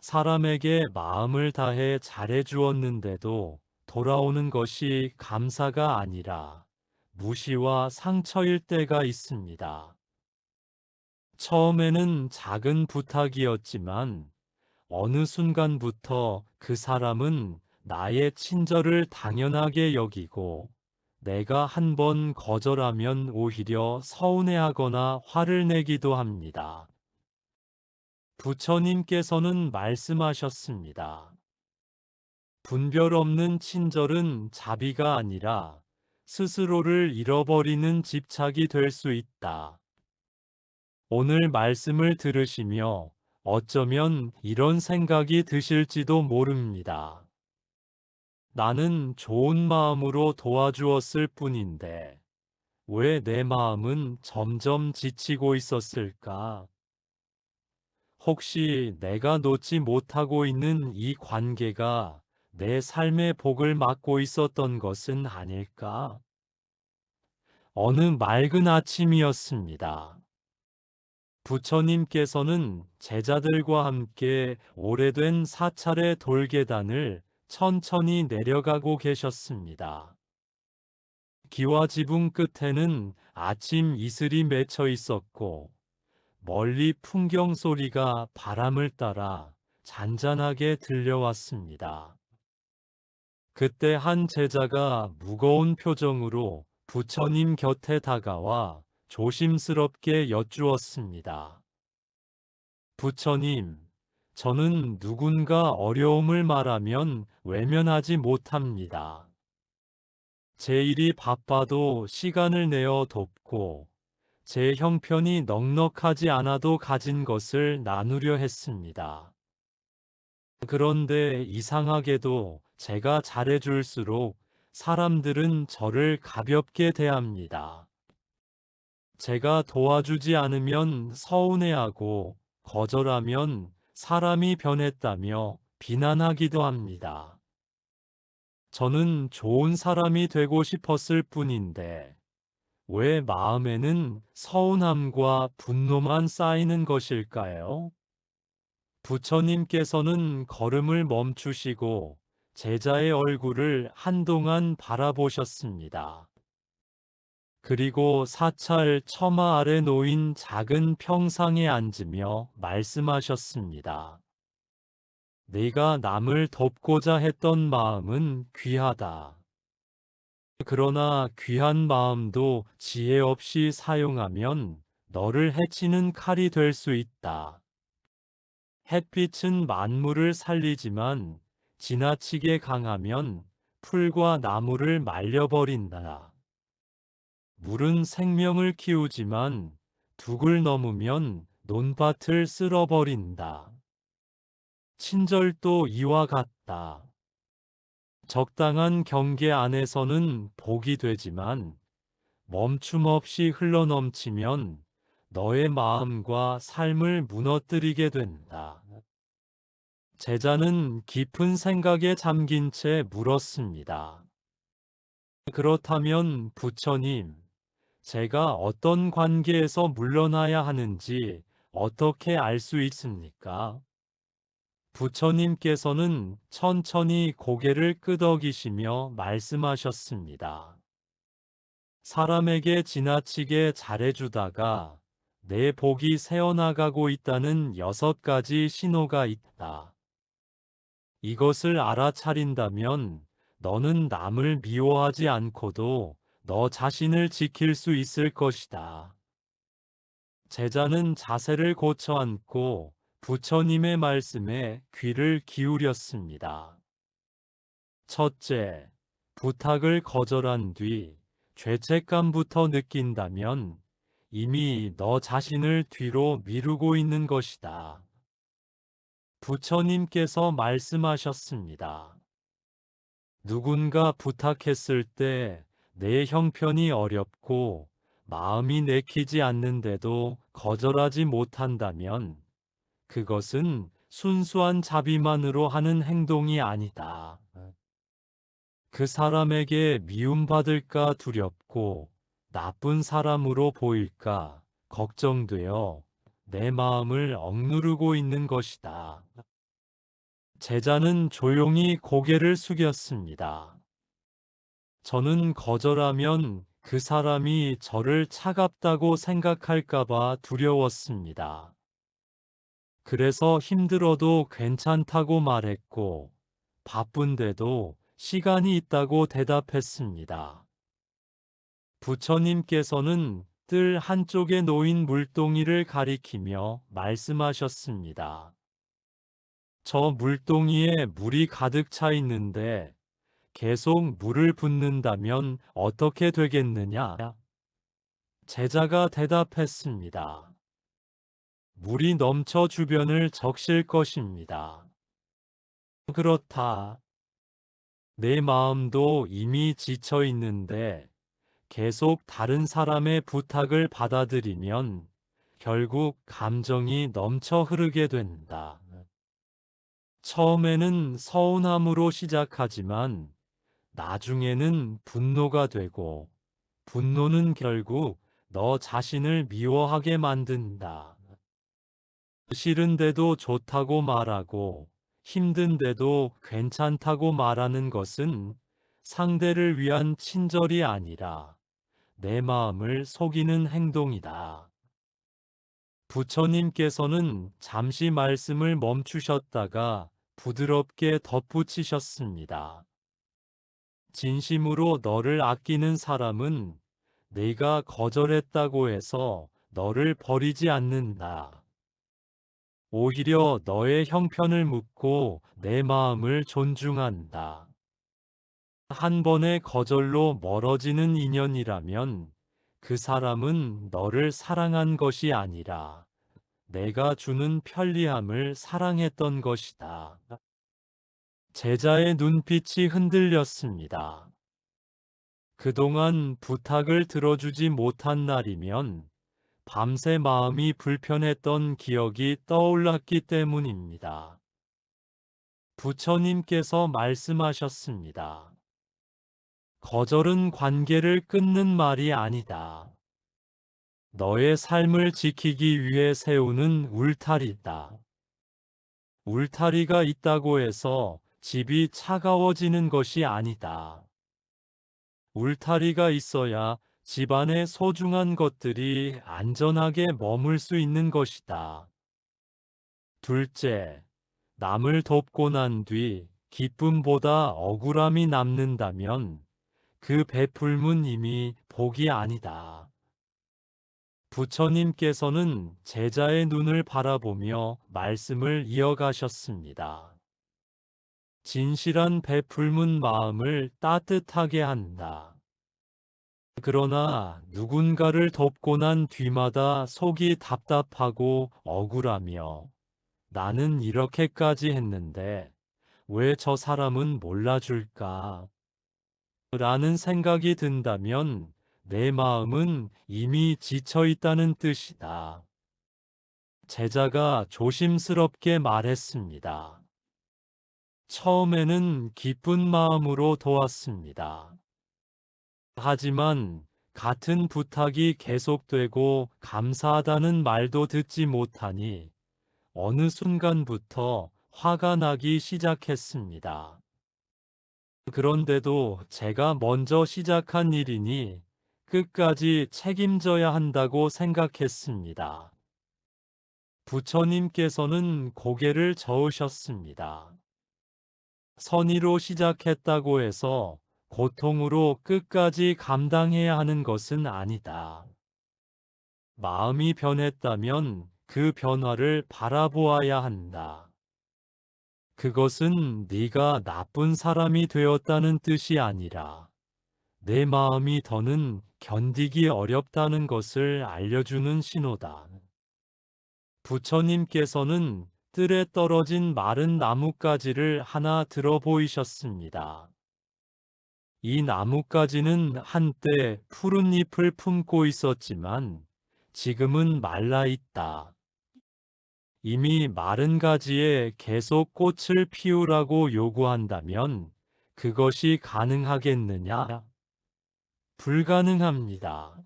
사람에게 마음을 다해 잘해주었는데도 돌아오는 것이 감사가 아니라 무시와 상처일 때가 있습니다. 처음에는 작은 부탁이었지만 어느 순간부터 그 사람은 나의 친절을 당연하게 여기고 내가 한 번 거절하면 오히려 서운해하거나 화를 내기도 합니다. 부처님께서는 말씀하셨습니다. 분별 없는 친절은 자비가 아니라 스스로를 잃어버리는 집착이 될 수 있다. 오늘 말씀을 들으시며 어쩌면 이런 생각이 드실지도 모릅니다. 나는 좋은 마음으로 도와주었을 뿐인데 왜 내 마음은 점점 지치고 있었을까? 혹시 내가 놓지 못하고 있는 이 관계가 내 삶의 복을 막고 있었던 것은 아닐까? 어느 맑은 아침이었습니다. 부처님께서는 제자들과 함께 오래된 사찰의 돌계단을 천천히 내려가고 계셨습니다. 기와 지붕 끝에는 아침 이슬이 맺혀 있었고 멀리 풍경 소리가 바람을 따라 잔잔하게 들려왔습니다. 그때 한 제자가 무거운 표정으로 부처님 곁에 다가와 조심스럽게 여쭈었습니다. 부처님, 저는 누군가 어려움을 말하면 외면하지 못합니다. 제 일이 바빠도 시간을 내어 돕고 제 형편이 넉넉하지 않아도 가진 것을 나누려 했습니다. 그런데 이상하게도 제가 잘해줄수록 사람들은 저를 가볍게 대합니다. 제가 도와주지 않으면 서운해하고 거절하면 사람이 변했다며 비난하기도 합니다. 저는 좋은 사람이 되고 싶었을 뿐인데 왜 마음에는 서운함과 분노만 쌓이는 것일까요? 부처님께서는 걸음을 멈추시고 제자의 얼굴을 한동안 바라보셨습니다. 그리고 사찰 처마 아래 놓인 작은 평상에 앉으며 말씀하셨습니다. 내가 남을 돕고자 했던 마음은 귀하다. 그러나 귀한 마음도 지혜 없이 사용하면 너를 해치는 칼이 될 수 있다. 햇빛은 만물을 살리지만 지나치게 강하면 풀과 나무를 말려버린다. 물은 생명을 키우지만 둑을 넘으면 논밭을 쓸어버린다. 친절도 이와 같다. 적당한 경계 안에서는 복이 되지만 멈춤 없이 흘러넘치면 너의 마음과 삶을 무너뜨리게 된다. 제자는 깊은 생각에 잠긴 채 물었습니다. 그렇다면 부처님, 제가 어떤 관계에서 물러나야 하는지 어떻게 알 수 있습니까? 부처님께서는 천천히 고개를 끄덕이시며 말씀하셨습니다. 사람에게 지나치게 잘해주다가 내 복이 새어나가고 있다는 6가지 신호가 있다. 이것을 알아차린다면 너는 남을 미워하지 않고도 너 자신을 지킬 수 있을 것이다. 제자는 자세를 고쳐 앉고 부처님의 말씀에 귀를 기울였습니다. 첫째, 부탁을 거절한 뒤 죄책감부터 느낀다면 이미 너 자신을 뒤로 미루고 있는 것이다. 부처님께서 말씀하셨습니다. 누군가 부탁했을 때 내 형편이 어렵고 마음이 내키지 않는데도 거절하지 못한다면 그것은 순수한 자비만으로 하는 행동이 아니다. 그 사람에게 미움받을까 두렵고 나쁜 사람으로 보일까 걱정되어 내 마음을 억누르고 있는 것이다. 제자는 조용히 고개를 숙였습니다. 저는 거절하면 그 사람이 저를 차갑다고 생각할까봐 두려웠습니다. 그래서 힘들어도 괜찮다고 말했고, 바쁜데도 시간이 있다고 대답했습니다. 부처님께서는 뜰 한쪽에 놓인 물동이를 가리키며 말씀하셨습니다. 저 물동이에 물이 가득 차 있는데 계속 물을 붓는다면 어떻게 되겠느냐? 제자가 대답했습니다. 물이 넘쳐 주변을 적실 것입니다. 그렇다. 내 마음도 이미 지쳐 있는데 계속 다른 사람의 부탁을 받아들이면 결국 감정이 넘쳐 흐르게 된다. 처음에는 서운함으로 시작하지만 나중에는 분노가 되고 분노는 결국 너 자신을 미워하게 만든다. 싫은데도 좋다고 말하고 힘든데도 괜찮다고 말하는 것은 상대를 위한 친절이 아니라 내 마음을 속이는 행동이다. 부처님께서는 잠시 말씀을 멈추셨다가 부드럽게 덧붙이셨습니다. 진심으로 너를 아끼는 사람은 내가 거절했다고 해서 너를 버리지 않는다. 오히려 너의 형편을 묻고 내 마음을 존중한다. 한 번의 거절로 멀어지는 인연이라면 그 사람은 너를 사랑한 것이 아니라 내가 주는 편리함을 사랑했던 것이다. 제자의 눈빛이 흔들렸습니다. 그동안 부탁을 들어주지 못한 날이면 밤새 마음이 불편했던 기억이 떠올랐기 때문입니다. 부처님께서 말씀하셨습니다. 거절은 관계를 끊는 말이 아니다. 너의 삶을 지키기 위해 세우는 울타리다. 울타리가 있다고 해서 집이 차가워지는 것이 아니다. 울타리가 있어야 집안의 소중한 것들이 안전하게 머물 수 있는 것이다. 둘째, 남을 돕고 난 뒤 기쁨보다 억울함이 남는다면 그 베풀문 이미 복이 아니다. 부처님께서는 제자의 눈을 바라보며 말씀을 이어가셨습니다. 진실한 베풀문 마음을 따뜻하게 한다. 그러나 누군가를 돕고 난 뒤마다 속이 답답하고 억울하며 나는 이렇게까지 했는데 왜 저 사람은 몰라줄까? 라는 생각이 든다면 내 마음은 이미 지쳐 있다는 뜻이다. 제자가 조심스럽게 말했습니다. 처음에는 기쁜 마음으로 도왔습니다. 하지만 같은 부탁이 계속되고 감사하다는 말도 듣지 못하니 어느 순간부터 화가 나기 시작했습니다. 그런데도 제가 먼저 시작한 일이니 끝까지 책임져야 한다고 생각했습니다. 부처님께서는 고개를 저으셨습니다. 선의로 시작했다고 해서 고통으로 끝까지 감당해야 하는 것은 아니다. 마음이 변했다면 그 변화를 바라보아야 한다. 그것은 네가 나쁜 사람이 되었다는 뜻이 아니라 내 마음이 더는 견디기 어렵다는 것을 알려주는 신호다. 부처님께서는 뜰에 떨어진 마른 나뭇가지를 하나 들어 보이셨습니다. 이 나뭇가지는 한때 푸른 잎을 품고 있었지만 지금은 말라 있다. 이미 마른 가지에 계속 꽃을 피우라고 요구한다면 그것이 가능하겠느냐? 불가능합니다.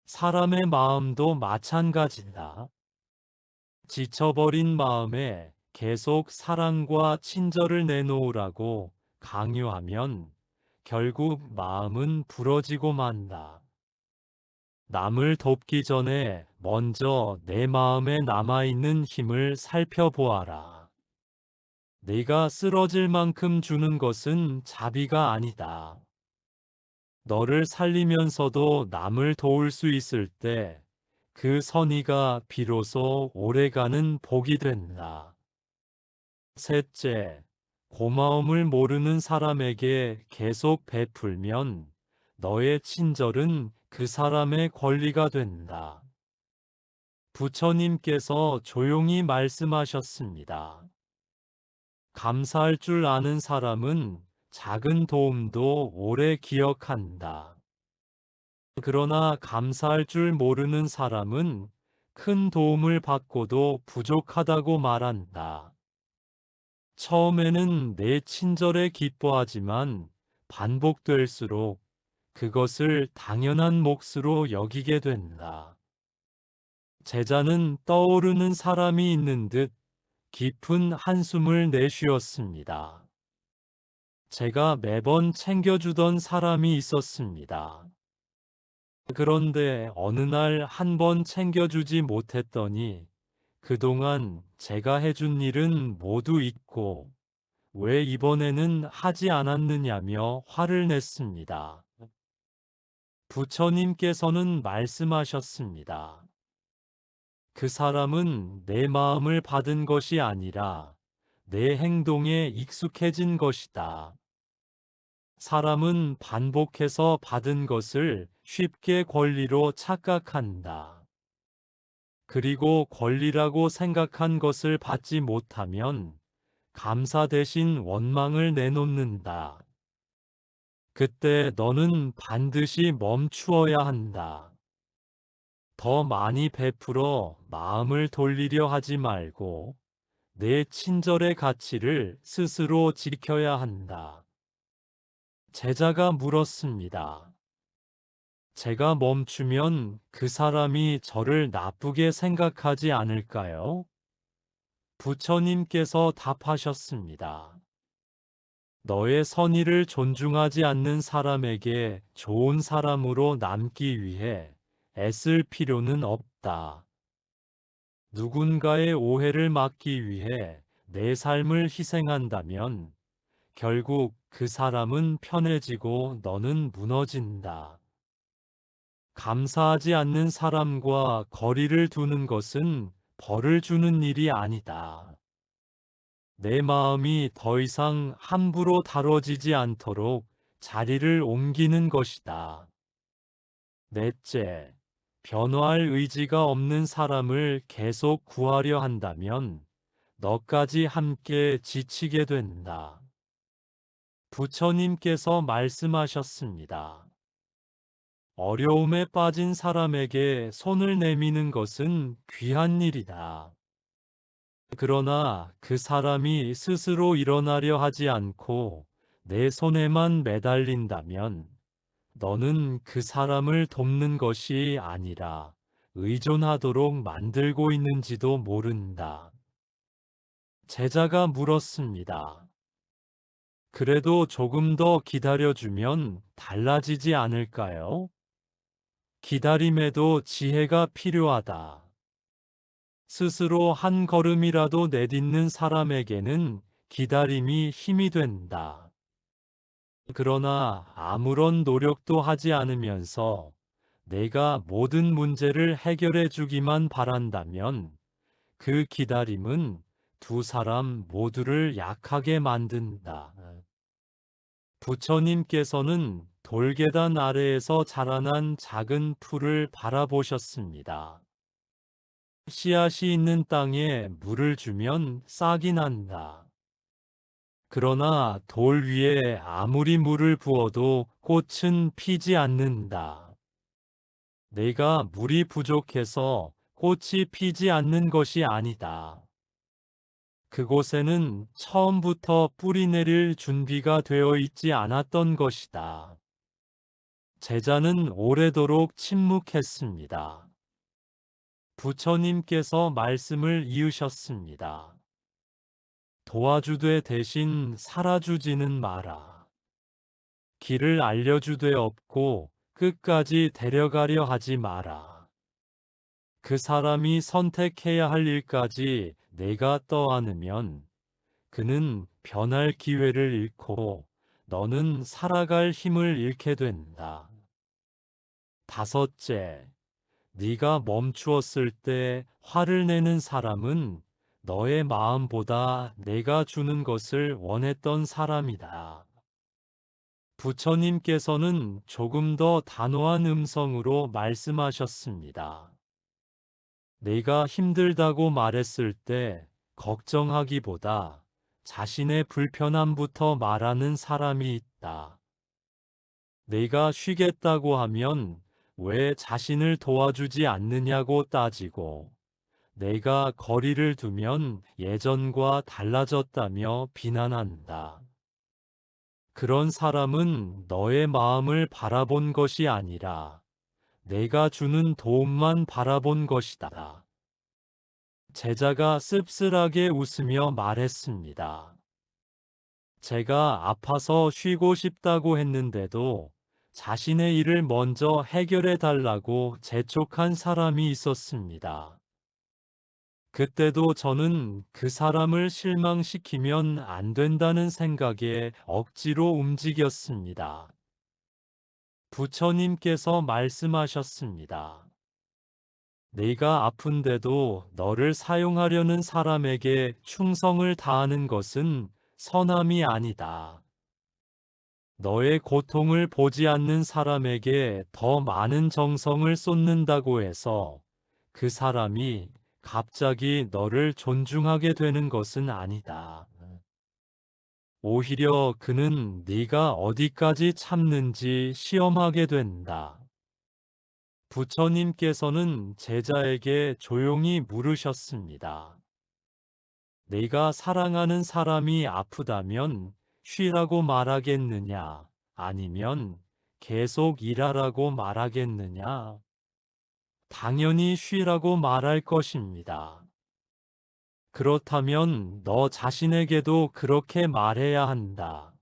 사람의 마음도 마찬가지다. 지쳐버린 마음에 계속 사랑과 친절을 내놓으라고 강요하면 결국 마음은 부러지고 만다. 남을 돕기 전에 먼저 내 마음에 남아있는 힘을 살펴보아라. 내가 쓰러질 만큼 주는 것은 자비가 아니다. 너를 살리면서도 남을 도울 수 있을 때 그 선의가 비로소 오래가는 복이 된다. 셋째, 고마움을 모르는 사람에게 계속 베풀면 너의 친절은 그 사람의 권리가 된다. 부처님께서 조용히 말씀하셨습니다. 감사할 줄 아는 사람은 작은 도움도 오래 기억한다. 그러나 감사할 줄 모르는 사람은 큰 도움을 받고도 부족하다고 말한다. 처음에는 내 친절에 기뻐하지만 반복될수록 그것을 당연한 몫으로 여기게 된다. 제자는 떠오르는 사람이 있는 듯 깊은 한숨을 내쉬었습니다. 제가 매번 챙겨주던 사람이 있었습니다. 그런데 어느 날 한 번 챙겨주지 못했더니 그동안 제가 해준 일은 모두 잊고 왜 이번에는 하지 않았느냐며 화를 냈습니다. 부처님께서는 말씀하셨습니다. 그 사람은 내 마음을 받은 것이 아니라 내 행동에 익숙해진 것이다. 사람은 반복해서 받은 것을 쉽게 권리로 착각한다. 그리고 권리라고 생각한 것을 받지 못하면 감사 대신 원망을 내놓는다. 그때 너는 반드시 멈추어야 한다. 더 많이 베풀어 마음을 돌리려 하지 말고 내 친절의 가치를 스스로 지켜야 한다. 제자가 물었습니다. 제가 멈추면 그 사람이 저를 나쁘게 생각하지 않을까요? 부처님께서 답하셨습니다. 너의 선의를 존중하지 않는 사람에게 좋은 사람으로 남기 위해 애쓸 필요는 없다. 누군가의 오해를 막기 위해 내 삶을 희생한다면 결국 그 사람은 편해지고 너는 무너진다. 감사하지 않는 사람과 거리를 두는 것은 벌을 주는 일이 아니다. 내 마음이 더 이상 함부로 다뤄지지 않도록 자리를 옮기는 것이다. 넷째, 변화할 의지가 없는 사람을 계속 구하려 한다면 너까지 함께 지치게 된다. 부처님께서 말씀하셨습니다. 어려움에 빠진 사람에게 손을 내미는 것은 귀한 일이다. 그러나 그 사람이 스스로 일어나려 하지 않고 내 손에만 매달린다면 너는 그 사람을 돕는 것이 아니라 의존하도록 만들고 있는지도 모른다. 제자가 물었습니다. 그래도 조금 더 기다려주면 달라지지 않을까요? 기다림에도 지혜가 필요하다. 스스로 한 걸음이라도 내딛는 사람에게는 기다림이 힘이 된다. 그러나 아무런 노력도 하지 않으면서 내가 모든 문제를 해결해 주기만 바란다면 그 기다림은 두 사람 모두를 약하게 만든다. 부처님께서는 돌계단 아래에서 자라난 작은 풀을 바라보셨습니다. 씨앗이 있는 땅에 물을 주면 싹이 난다. 그러나 돌 위에 아무리 물을 부어도 꽃은 피지 않는다. 내가 물이 부족해서 꽃이 피지 않는 것이 아니다. 그곳에는 처음부터 뿌리 내릴 준비가 되어 있지 않았던 것이다. 제자는 오래도록 침묵했습니다. 부처님께서 말씀을 이으셨습니다. 도와주되 대신 살아주지는 마라. 길을 알려주되 없고 끝까지 데려가려 하지 마라. 그 사람이 선택해야 할 일까지 내가 떠안으면 그는 변할 기회를 잃고 너는 살아갈 힘을 잃게 된다. 다섯째, 네가 멈추었을 때 화를 내는 사람은 너의 마음보다 내가 주는 것을 원했던 사람이다. 부처님께서는 조금 더 단호한 음성으로 말씀하셨습니다. 내가 힘들다고 말했을 때 걱정하기보다 자신의 불편함부터 말하는 사람이 있다. 내가 쉬겠다고 하면 왜 자신을 도와주지 않느냐고 따지고, 내가 거리를 두면 예전과 달라졌다며 비난한다. 그런 사람은 너의 마음을 바라본 것이 아니라 내가 주는 도움만 바라본 것이다. 제자가 씁쓸하게 웃으며 말했습니다. 제가 아파서 쉬고 싶다고 했는데도 자신의 일을 먼저 해결해 달라고 재촉한 사람이 있었습니다. 그때도 저는 그 사람을 실망시키면 안 된다는 생각에 억지로 움직였습니다. 부처님께서 말씀하셨습니다. 내가 아픈데도 너를 사용하려는 사람에게 충성을 다하는 것은 선함이 아니다. 너의 고통을 보지 않는 사람에게 더 많은 정성을 쏟는다고 해서 그 사람이 갑자기 너를 존중하게 되는 것은 아니다. 오히려 그는 네가 어디까지 참는지 시험하게 된다. 부처님께서는 제자에게 조용히 물으셨습니다. 내가 사랑하는 사람이 아프다면 쉬라고 말하겠느냐? 아니면 계속 일하라고 말하겠느냐? 당연히 쉬라고 말할 것입니다. 그렇다면 너 자신에게도 그렇게 말해야 한다.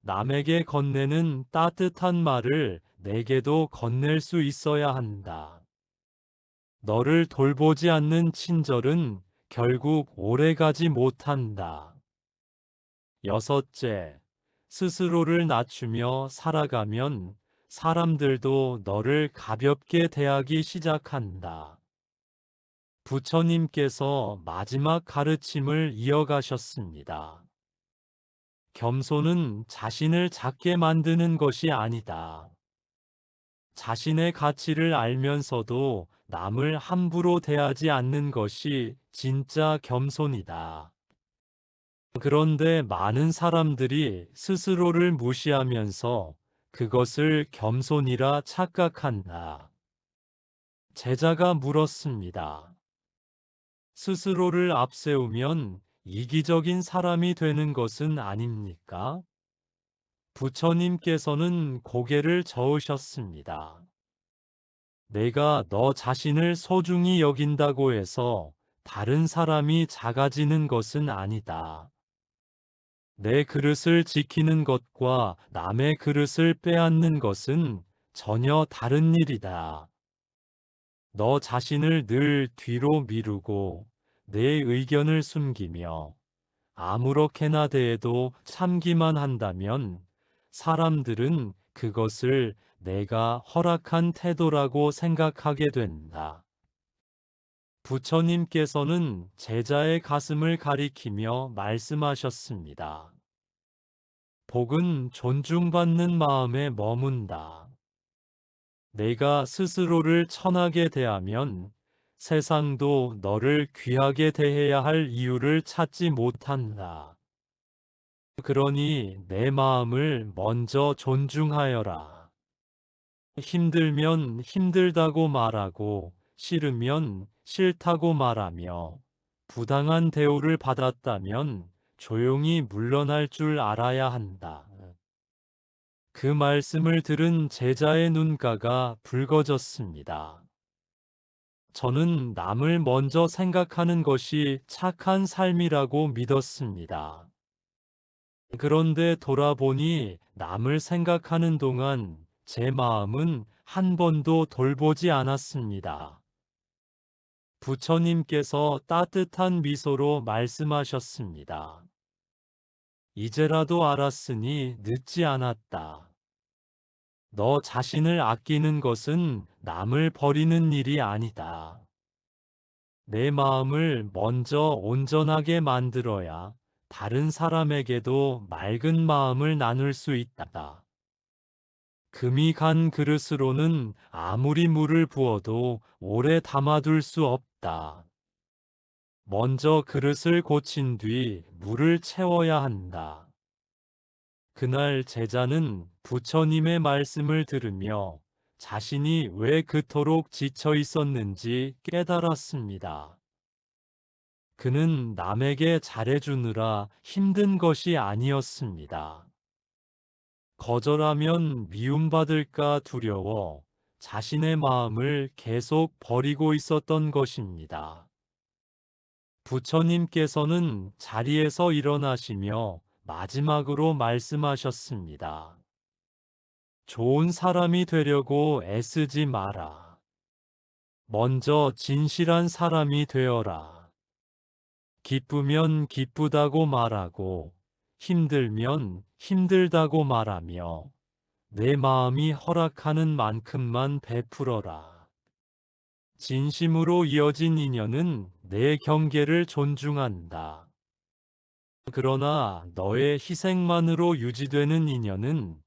남에게 건네는 따뜻한 말을 내게도 건넬 수 있어야 한다. 너를 돌보지 않는 친절은 결국 오래가지 못한다. 여섯째, 스스로를 낮추며 살아가면 사람들도 너를 가볍게 대하기 시작한다. 부처님께서 마지막 가르침을 이어가셨습니다. 겸손은 자신을 작게 만드는 것이 아니다. 자신의 가치를 알면서도 남을 함부로 대하지 않는 것이 진짜 겸손이다. 그런데 많은 사람들이 스스로를 무시하면서 그것을 겸손이라 착각한다. 제자가 물었습니다. 스스로를 앞세우면 이기적인 사람이 되는 것은 아닙니까? 부처님께서는 고개를 저으셨습니다. 내가 너 자신을 소중히 여긴다고 해서 다른 사람이 작아지는 것은 아니다. 내 그릇을 지키는 것과 남의 그릇을 빼앗는 것은 전혀 다른 일이다. 너 자신을 늘 뒤로 미루고 내 의견을 숨기며 아무렇게나 대해도 참기만 한다면 사람들은 그것을 내가 허락한 태도라고 생각하게 된다. 부처님께서는 제자의 가슴을 가리키며 말씀하셨습니다. 복은 존중받는 마음에 머문다. 내가 스스로를 천하게 대하면 세상도 너를 귀하게 대해야 할 이유를 찾지 못한다. 그러니 내 마음을 먼저 존중하여라. 힘들면 힘들다고 말하고 싫으면 싫다고 말하며 부당한 대우를 받았다면 조용히 물러날 줄 알아야 한다. 그 말씀을 들은 제자의 눈가가 붉어졌습니다. 저는 남을 먼저 생각하는 것이 착한 삶이라고 믿었습니다. 그런데 돌아보니 남을 생각하는 동안 제 마음은 한 번도 돌보지 않았습니다. 부처님께서 따뜻한 미소로 말씀하셨습니다. 이제라도 알았으니 늦지 않았다. 너 자신을 아끼는 것은 남을 버리는 일이 아니다. 내 마음을 먼저 온전하게 만들어야 다른 사람에게도 맑은 마음을 나눌 수 있다. 금이 간 그릇으로는 아무리 물을 부어도 오래 담아둘 수 없다. 먼저 그릇을 고친 뒤 물을 채워야 한다. 그날 제자는 부처님의 말씀을 들으며 자신이 왜 그토록 지쳐 있었는지 깨달았습니다. 그는 남에게 잘해주느라 힘든 것이 아니었습니다. 거절하면 미움받을까 두려워 자신의 마음을 계속 버리고 있었던 것입니다. 부처님께서는 자리에서 일어나시며 마지막으로 말씀하셨습니다. 좋은 사람이 되려고 애쓰지 마라. 먼저 진실한 사람이 되어라. 기쁘면 기쁘다고 말하고 힘들면 힘들다고 말하며 내 마음이 허락하는 만큼만 베풀어라. 진심으로 이어진 인연은 내 경계를 존중한다. 그러나 너의 희생만으로 유지되는 인연은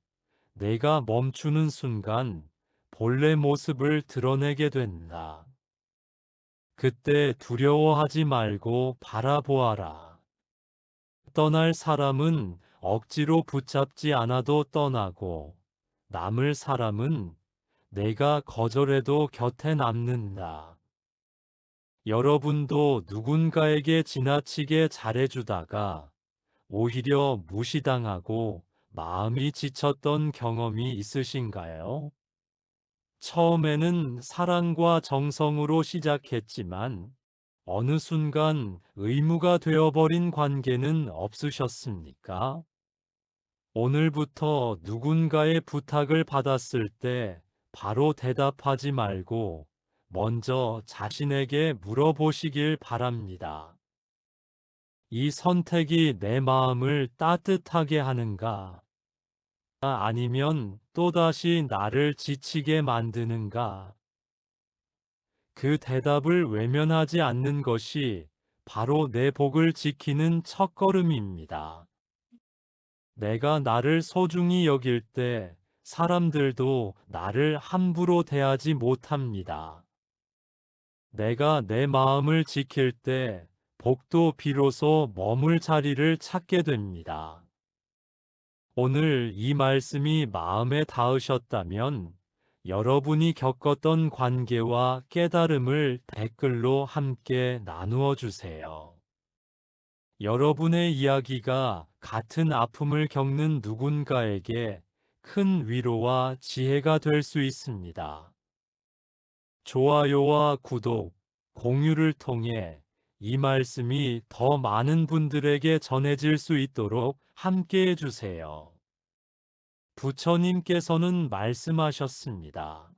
내가 멈추는 순간 본래 모습을 드러내게 된다. 그때 두려워하지 말고 바라보아라. 떠날 사람은 억지로 붙잡지 않아도 떠나고 남을 사람은 내가 거절해도 곁에 남는다. 여러분도 누군가에게 지나치게 잘해주다가 오히려 무시당하고 마음이 지쳤던 경험이 있으신가요? 처음에는 사랑과 정성으로 시작했지만 어느 순간 의무가 되어버린 관계는 없으셨습니까? 오늘부터 누군가의 부탁을 받았을 때 바로 대답하지 말고 먼저 자신에게 물어보시길 바랍니다. 이 선택이 내 마음을 따뜻하게 하는가? 아니면 또다시 나를 지치게 만드는가? 그 대답을 외면하지 않는 것이 바로 내 복을 지키는 첫걸음입니다. 내가 나를 소중히 여길 때 사람들도 나를 함부로 대하지 못합니다. 내가 내 마음을 지킬 때 복도 비로소 머물 자리를 찾게 됩니다. 오늘 이 말씀이 마음에 닿으셨다면 여러분이 겪었던 관계와 깨달음을 댓글로 함께 나누어 주세요. 여러분의 이야기가 같은 아픔을 겪는 누군가에게 큰 위로와 지혜가 될 수 있습니다. 좋아요와 구독, 공유를 통해 이 말씀이 더 많은 분들에게 전해질 수 있도록 함께 해주세요. 부처님께서는 말씀하셨습니다.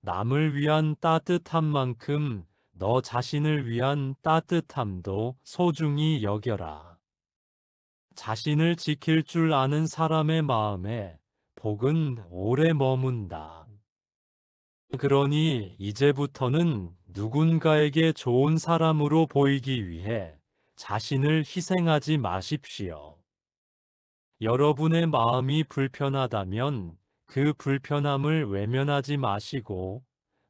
남을 위한 따뜻한 만큼 너 자신을 위한 따뜻함도 소중히 여겨라. 자신을 지킬 줄 아는 사람의 마음에 복은 오래 머문다. 그러니 이제부터는 누군가에게 좋은 사람으로 보이기 위해 자신을 희생하지 마십시오. 여러분의 마음이 불편하다면 그 불편함을 외면하지 마시고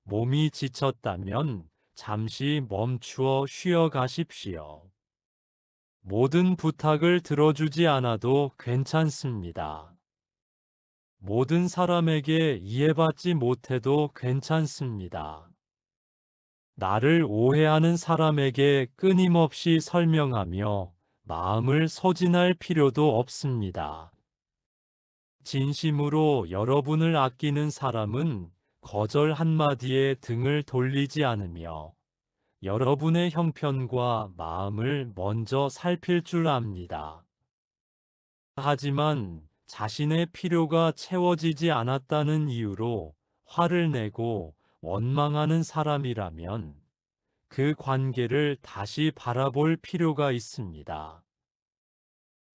몸이 지쳤다면 잠시 멈추어 쉬어 가십시오. 모든 부탁을 들어주지 않아도 괜찮습니다. 모든 사람에게 이해받지 못해도 괜찮습니다. 나를 오해하는 사람에게 끊임없이 설명하며 마음을 소진할 필요도 없습니다. 진심으로 여러분을 아끼는 사람은 거절 한마디에 등을 돌리지 않으며 여러분의 형편과 마음을 먼저 살필 줄 압니다. 하지만 자신의 필요가 채워지지 않았다는 이유로 화를 내고 원망하는 사람이라면 그 관계를 다시 바라볼 필요가 있습니다.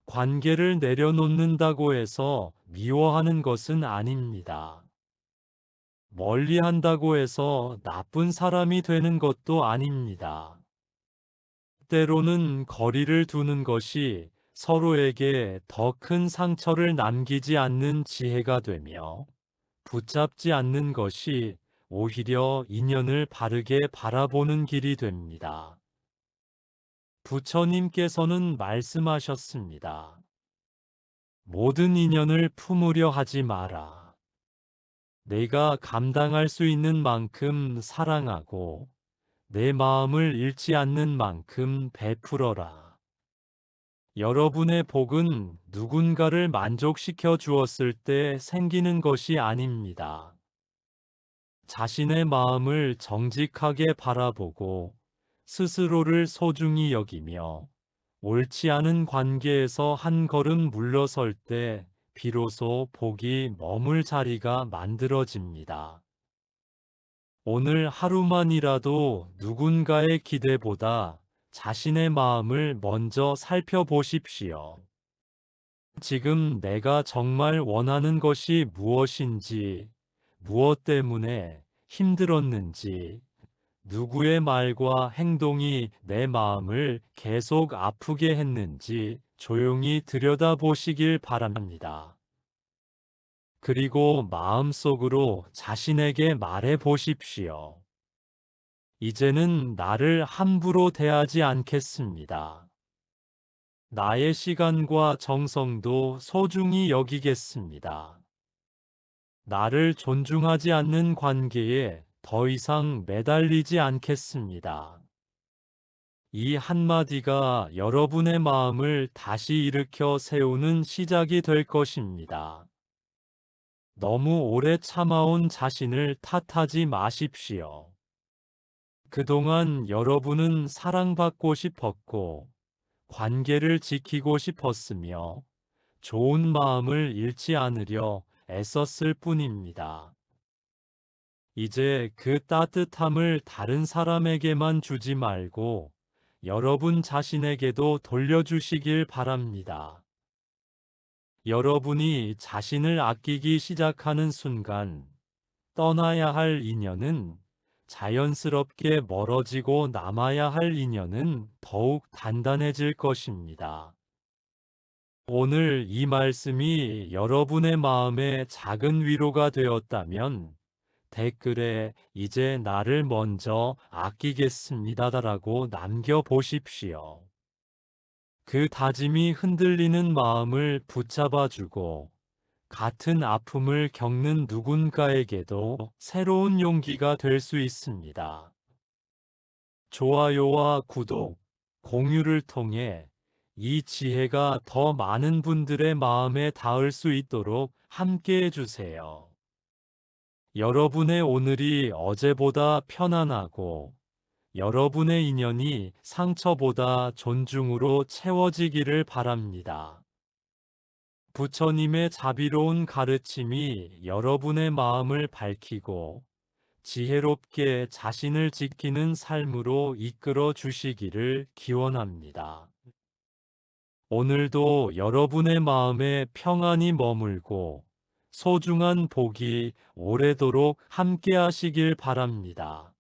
관계를 내려놓는다고 해서 미워하는 것은 아닙니다. 멀리한다고 해서 나쁜 사람이 되는 것도 아닙니다. 때로는 거리를 두는 것이 서로에게 더 큰 상처를 남기지 않는 지혜가 되며, 붙잡지 않는 것이 오히려 인연을 바르게 바라보는 길이 됩니다. 부처님께서는 말씀하셨습니다. 모든 인연을 품으려 하지 마라. 내가 감당할 수 있는 만큼 사랑하고 내 마음을 잃지 않는 만큼 베풀어라. 여러분의 복은 누군가를 만족시켜 주었을 때 생기는 것이 아닙니다. 자신의 마음을 정직하게 바라보고 스스로를 소중히 여기며 옳지 않은 관계에서 한 걸음 물러설 때 비로소 복이 머물 자리가 만들어집니다. 오늘 하루만이라도 누군가의 기대보다 자신의 마음을 먼저 살펴보십시오. 지금 내가 정말 원하는 것이 무엇인지, 무엇 때문에 힘들었는지, 누구의 말과 행동이 내 마음을 계속 아프게 했는지 조용히 들여다보시길 바랍니다. 그리고 마음속으로 자신에게 말해 보십시오. 이제는 나를 함부로 대하지 않겠습니다. 나의 시간과 정성도 소중히 여기겠습니다. 나를 존중하지 않는 관계에 더 이상 매달리지 않겠습니다. 이 한마디가 여러분의 마음을 다시 일으켜 세우는 시작이 될 것입니다. 너무 오래 참아온 자신을 탓하지 마십시오. 그동안 여러분은 사랑받고 싶었고, 관계를 지키고 싶었으며, 좋은 마음을 잃지 않으려 애썼을 뿐입니다. 이제 그 따뜻함을 다른 사람에게만 주지 말고 여러분 자신에게도 돌려주시길 바랍니다. 여러분이 자신을 아끼기 시작하는 순간 떠나야 할 인연은 자연스럽게 멀어지고 남아야 할 인연은 더욱 단단해질 것입니다. 오늘 이 말씀이 여러분의 마음에 작은 위로가 되었다면 댓글에 이제 나를 먼저 아끼겠습니다라고 남겨보십시오. 그 다짐이 흔들리는 마음을 붙잡아주고 같은 아픔을 겪는 누군가에게도 새로운 용기가 될 수 있습니다. 좋아요와 구독, 공유를 통해 이 지혜가 더 많은 분들의 마음에 닿을 수 있도록 함께 해주세요. 여러분의 오늘이 어제보다 편안하고 여러분의 인연이 상처보다 존중으로 채워지기를 바랍니다. 부처님의 자비로운 가르침이 여러분의 마음을 밝히고 지혜롭게 자신을 지키는 삶으로 이끌어 주시기를 기원합니다. 오늘도 여러분의 마음에 평안이 머물고 소중한 복이 오래도록 함께하시길 바랍니다.